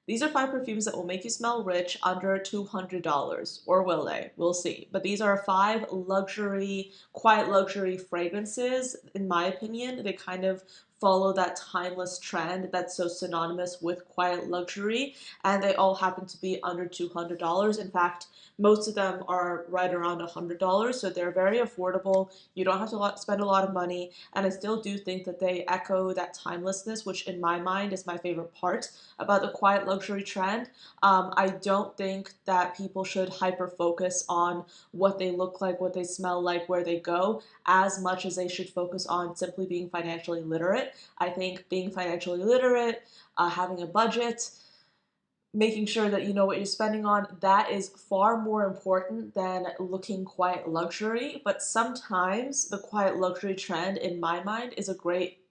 These are 5 perfumes that will make you smell rich under $200, or will they? We'll see. But these are 5 quiet luxury fragrances. In my opinion, they kind of follow that timeless trend that's so synonymous with quiet luxury, and they all happen to be under $200. In fact, most of them are right around $100, so they're very affordable. You don't have to spend a lot of money, and I still do think that they echo that timelessness, which in my mind is my favorite part about the quiet luxury trend. I don't think that people should hyper focus on what they look like, what they smell like, where they go, as much as they should focus on simply being financially literate. I think being financially literate, having a budget, making sure that you know what you're spending on, that is far more important than looking quiet luxury. But sometimes the quiet luxury trend, in my mind, is a great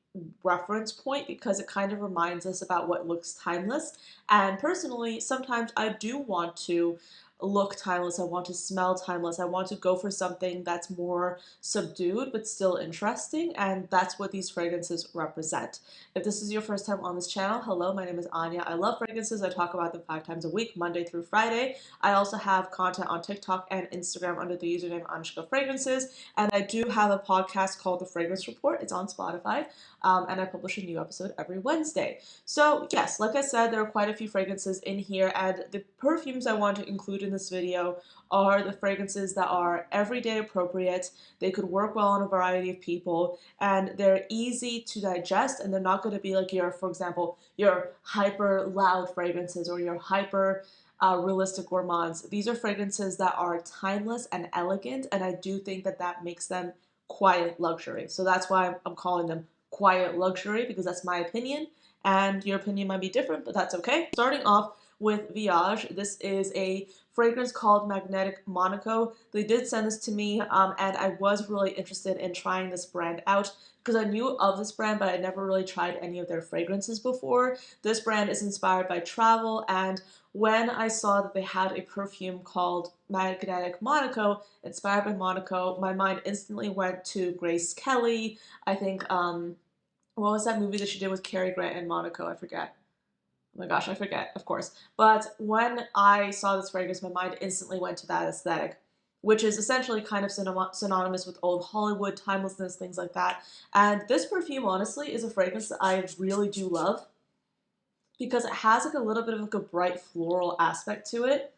reference point because it kind of reminds us about what looks timeless. And personally, sometimes I do want to look timeless, I want to smell timeless, I want to go for something that's more subdued but still interesting, and that's what these fragrances represent. If this is your first time on this channel, hello, my name is Anya. I love fragrances. I talk about them 5 times a week, Monday through Friday. I also have content on TikTok and Instagram under the username ANECHKAFRAGRANCES, and I do have a podcast called The Fragrance Report. It's on Spotify, and I publish a new episode every Wednesday. So yes, like I said, there are quite a few fragrances in here, and the perfumes I want to include in this video are the fragrances that are everyday appropriate. They could work well on a variety of people, and they're easy to digest, and they're not going to be like your, for example, your hyper loud fragrances or your hyper realistic gourmands. These are fragrances that are timeless and elegant, and I do think that that makes them quiet luxury. So that's why I'm calling them quiet luxury, because that's my opinion, and your opinion might be different, but that's okay. Starting off with Viage. This is a fragrance called Magnetic Monaco. They did send this to me, and I was really interested in trying this brand out because I knew of this brand, but I never really tried any of their fragrances before. This brand is inspired by travel, and when I saw that they had a perfume called Magnetic Monaco, inspired by Monaco, my mind instantly went to Grace Kelly. I think, what was that movie that she did with Cary Grant in Monaco? I forget. Oh my gosh, I forget, of course. But when I saw this fragrance, my mind instantly went to that aesthetic, which is essentially kind of synonymous with old Hollywood, timelessness, things like that. And this perfume, honestly, is a fragrance that I really do love because it has like a little bit of like a bright floral aspect to it.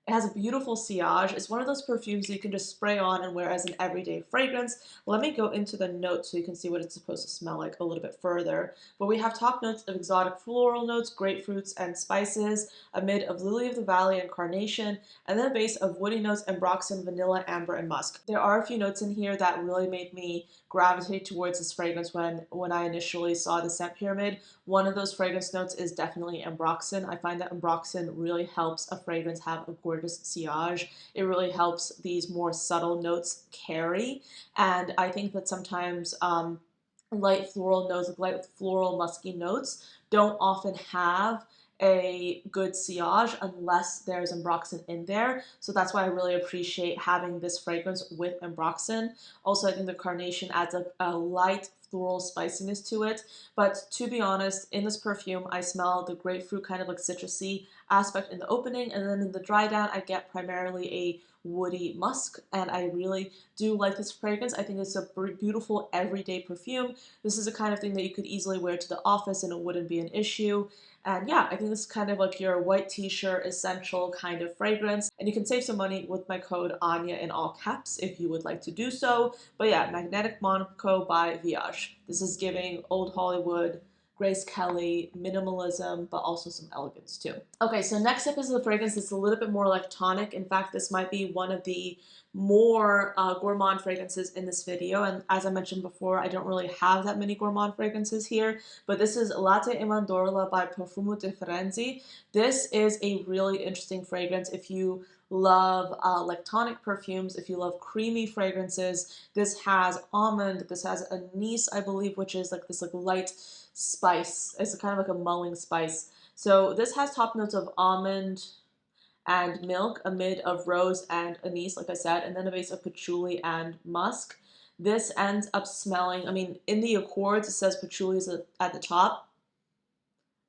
It has a beautiful sillage. It's one of those perfumes that you can just spray on and wear as an everyday fragrance. Let me go into the notes so you can see what it's supposed to smell like a little bit further. But we have top notes of exotic floral notes, grapefruits, and spices, a mid of lily of the valley and carnation, and then a base of woody notes, ambroxan, vanilla, amber, and musk. There are a few notes in here that really made me gravitate towards this fragrance when I initially saw the scent pyramid. One of those fragrance notes is definitely ambroxan. I find that ambroxan really helps a fragrance have a gorgeous sillage. It really helps these more subtle notes carry, and I think that sometimes light floral notes, like light floral musky notes, don't often have a good sillage unless there's ambroxan in there. So that's why I really appreciate having this fragrance with ambroxan. Also, I think the carnation adds a light floral spiciness to it. But to be honest, in this perfume, I smell the grapefruit kind of like citrusy aspect in the opening, and then in the dry down, I get primarily a woody musk, and I really do like this fragrance. I think it's a beautiful everyday perfume. This is the kind of thing that you could easily wear to the office and it wouldn't be an issue. And yeah, I think this is kind of like your white t-shirt essential kind of fragrance. And you can save some money with my code Anya in all caps if you would like to do so. But yeah, Magnetic Monaco by Viage. This is giving old Hollywood, Grace Kelly, minimalism, but also some elegance too. Okay, so next up is the fragrance that's a little bit more like tonic. In fact, this might be one of the more gourmand fragrances in this video, and as I mentioned before, I don't really have that many gourmand fragrances here, but this is Latte e Mandorla by Profumo di Firenze. This is a really interesting fragrance if you love like tonic perfumes, if you love creamy fragrances. This has almond, this has anise, I believe, which is like this like light spice. It's kind of like a mulling spice. So this has top notes of almond and milk, a mid of rose and anise, like I said, and then a base of patchouli and musk. This ends up smelling, I mean, in the Accords, it says patchouli is at the top.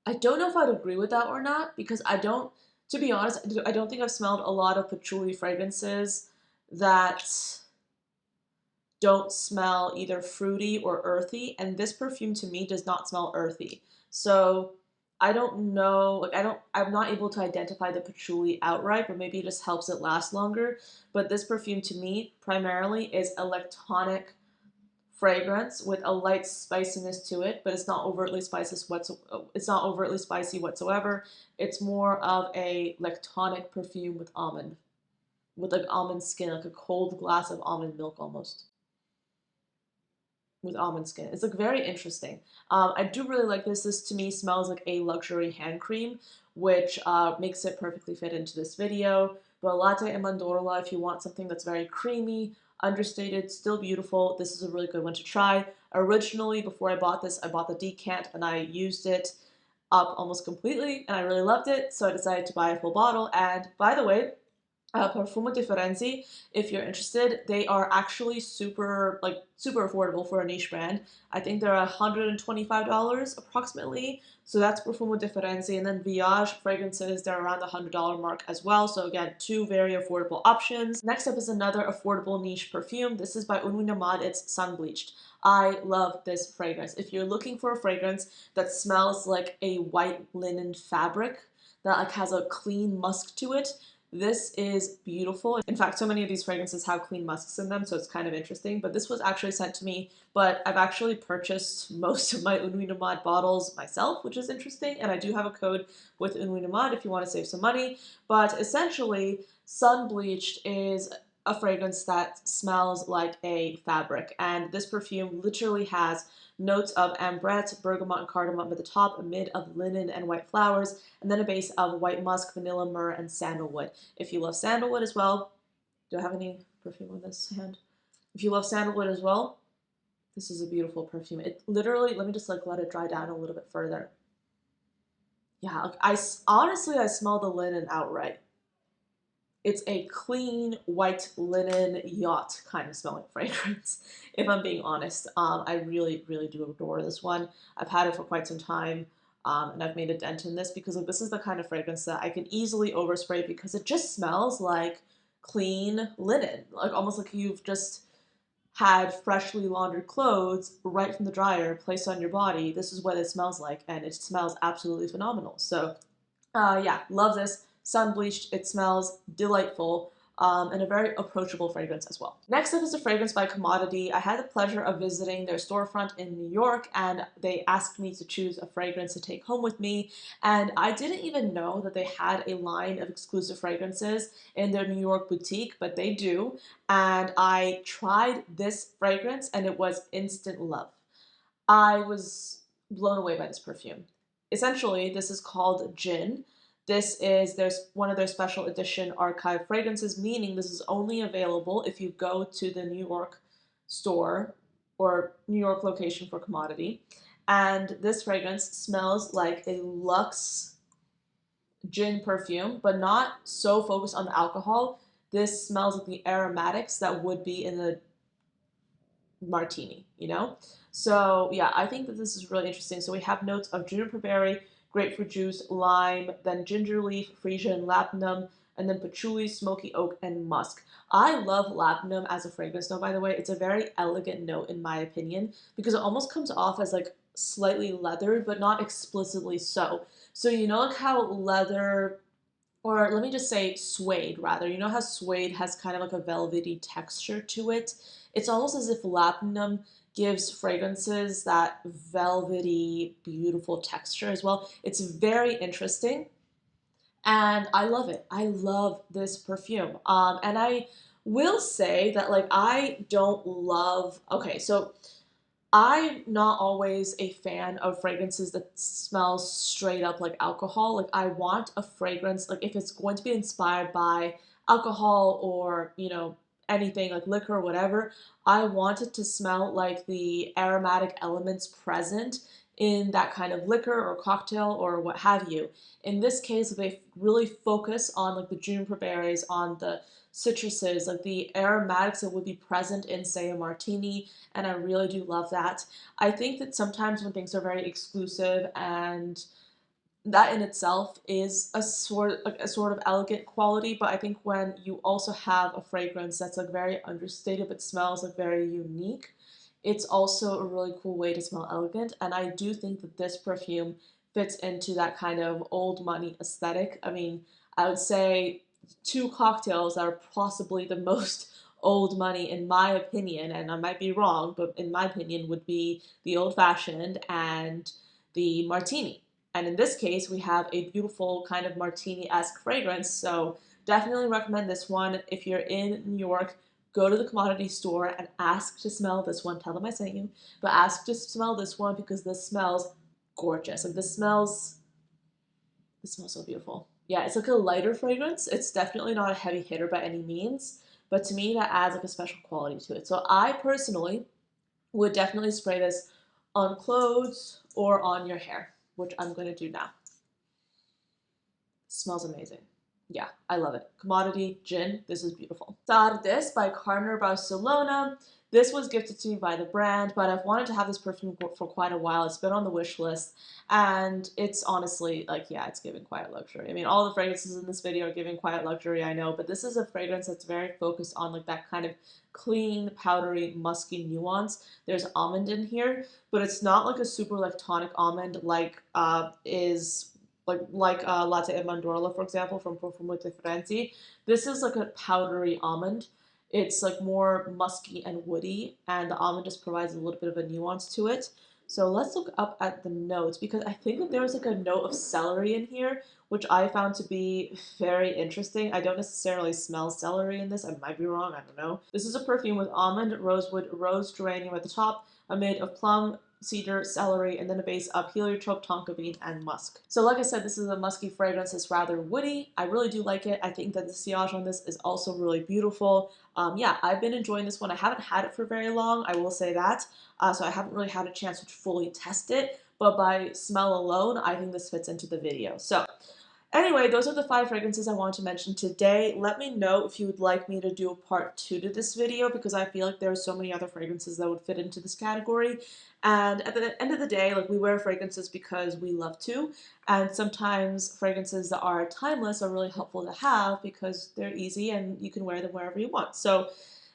I don't know if I'd agree with that or not because I don't, to be honest, I don't think I've smelled a lot of patchouli fragrances that don't smell either fruity or earthy, and this perfume to me does not smell earthy. So I don't know, like I'm not able to identify the patchouli outright, but maybe it just helps it last longer. But this perfume to me primarily is electronic fragrance with a light spiciness to it, but it's not overtly it's not overtly spicy whatsoever. It's more of a lactonic perfume with almond, with like almond skin, like a cold glass of almond milk almost with almond skin. It's like very interesting. I do really like this. This to me smells like a luxury hand cream, which makes it perfectly fit into this video. But Latte and Mandorla, if you want something that's very creamy, understated, still beautiful, this is a really good one to try. Originally, before I bought this, I bought the decant and I used it up almost completely and I really loved it. So I decided to buy a full bottle. And by the way, Profumo di Firenze, if you're interested, they are actually super affordable for a niche brand. I think they're $125 approximately. So that's Profumo di Firenze. And then Viage fragrances, they're around the $100 mark as well. So again, two very affordable options. Next up is another affordable niche perfume. This is by Une Nuit Nomade. It's Sun Bleached. I love this fragrance. If you're looking for a fragrance that smells like a white linen fabric, that like has a clean musk to it, this is beautiful. In fact, so many of these fragrances have clean musks in them, so it's kind of interesting. But this was actually sent to me, but I've actually purchased most of my Une Nuit Nomade bottles myself, which is interesting. And I do have a code with Une Nuit Nomade if you want to save some money. But essentially, Sun Bleached is a fragrance that smells like a fabric. And this perfume literally has notes of ambrette, bergamot, and cardamom at the top, a mid of linen and white flowers, and then a base of white musk, vanilla, myrrh, and sandalwood. If you love sandalwood as well, do I have any perfume on this hand? If you love sandalwood as well, this is a beautiful perfume. It literally, let me just like let it dry down a little bit further. Yeah, like honestly, I smell the linen outright. It's a clean white linen yacht kind of smelling fragrance, if I'm being honest. I really, really do adore this one. I've had it for quite some time, and I've made a dent in this because like, this is the kind of fragrance that I can easily overspray because it just smells like clean linen, like almost like you've just had freshly laundered clothes right from the dryer placed on your body. This is what it smells like, and it smells absolutely phenomenal. So yeah, love this. Sun bleached, it smells delightful, and a very approachable fragrance as well. Next up is a fragrance by Commodity. I had the pleasure of visiting their storefront in New York, and they asked me to choose a fragrance to take home with me. And I didn't even know that they had a line of exclusive fragrances in their New York boutique, but they do. And I tried this fragrance, and it was instant love. I was blown away by this perfume. Essentially, this is called Gin. This is one of their special edition archive fragrances, meaning this is only available if you go to the New York store or New York location for Commodity. And this fragrance smells like a luxe gin perfume, but not so focused on the alcohol. This smells like the aromatics that would be in a martini, you know? So yeah, I think that this is really interesting. So we have notes of juniper berry, grapefruit juice, lime, then ginger leaf, freesia, and labdanum, and then patchouli, smoky oak, and musk. I love labdanum as a fragrance note, by the way. It's a very elegant note in my opinion because it almost comes off as like slightly leathered, but not explicitly so. So you know like how leather, or let me just say suede rather. You know how suede has kind of like a velvety texture to it? It's almost as if labdanum gives fragrances that velvety, beautiful texture as well. It's very interesting and I love it. I love this perfume. And I will say that like I don't love, okay, so I'm not always a fan of fragrances that smell straight up like alcohol. Like I want a fragrance, like if it's going to be inspired by alcohol or, you know, anything like liquor or whatever, I want it to smell like the aromatic elements present in that kind of liquor or cocktail or what have you. In this case, they really focus on like the juniper berries, on the citruses, like the aromatics that would be present in, say, a martini, and I really do love that. I think that sometimes when things are very exclusive and that in itself is a sort of elegant quality, but I think when you also have a fragrance that's like very understated but smells like very unique, it's also a really cool way to smell elegant. And I do think that this perfume fits into that kind of old money aesthetic. I mean, I would say two cocktails that are possibly the most old money in my opinion, and I might be wrong, but in my opinion would be the old fashioned and the martini. And in this case, we have a beautiful kind of martini-esque fragrance. So definitely recommend this one. If you're in New York, go to the commodity store and ask to smell this one. Tell them I sent you, but ask to smell this one because this smells gorgeous. Like this smells so beautiful. Yeah, it's like a lighter fragrance. It's definitely not a heavy hitter by any means, but to me that adds like a special quality to it. So I personally would definitely spray this on clothes or on your hair, which I'm going to do now. Smells amazing. Yeah, I love it. Commodity gin. This is beautiful. Tardes by Carner, Barcelona. This was gifted to me by the brand, but I've wanted to have this perfume for quite a while. It's been on the wish list, and it's honestly like, yeah, it's giving quiet luxury. I mean, all the fragrances in this video are giving quiet luxury, I know, but this is a fragrance that's very focused on like that kind of clean, powdery, musky nuance. There's almond in here, but it's not like a super like tonic almond like is Latte e Mandorla, for example, from Profumo de Firenze. This is like a powdery almond. It's like more musky and woody, and the almond just provides a little bit of a nuance to it. So let's look up at the notes because I think that there's like a note of celery in here, which I found to be very interesting. I don't necessarily smell celery in this. I might be wrong. I don't know. This is a perfume with almond, rosewood, rose geranium at the top, a mid of plum, cedar, celery, and then a base of heliotrope, tonka bean, and musk. So like I said, this is a musky fragrance. It's rather woody. I really do like it. I think that the sillage on this is also really beautiful. Yeah, I've been enjoying this one. I haven't had it for very long, I will say that. So I haven't really had a chance to fully test it, but by smell alone, I think this fits into the video. So anyway, those are the 5 fragrances I wanted to mention today. Let me know if you would like me to do a part 2 to this video because I feel like there are so many other fragrances that would fit into this category. And at the end of the day, like we wear fragrances because we love to, and sometimes fragrances that are timeless are really helpful to have because they're easy and you can wear them wherever you want. So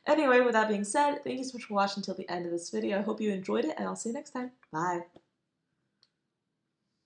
anyway, with that being said, thank you so much for watching until the end of this video. I hope you enjoyed it and I'll see you next time. Bye.